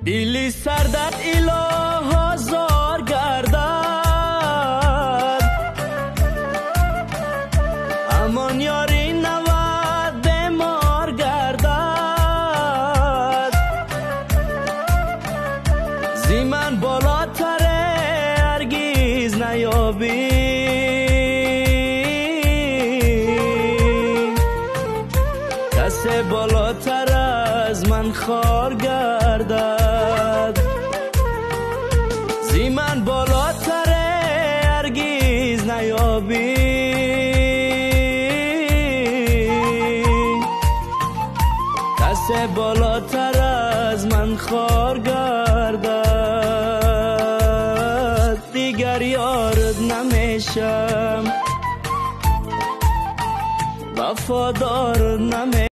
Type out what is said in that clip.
دیلی سردت اله زار گردد امان یاری نود بیمار گردد زیمن بالاتره هرگیز نیابی کسی بالاتر از من خار گردد زیمن بالاتره هرگیز نیابی کسی بالاتر از من خار گردد دیگر یارت نمیشم وفادار نمیشم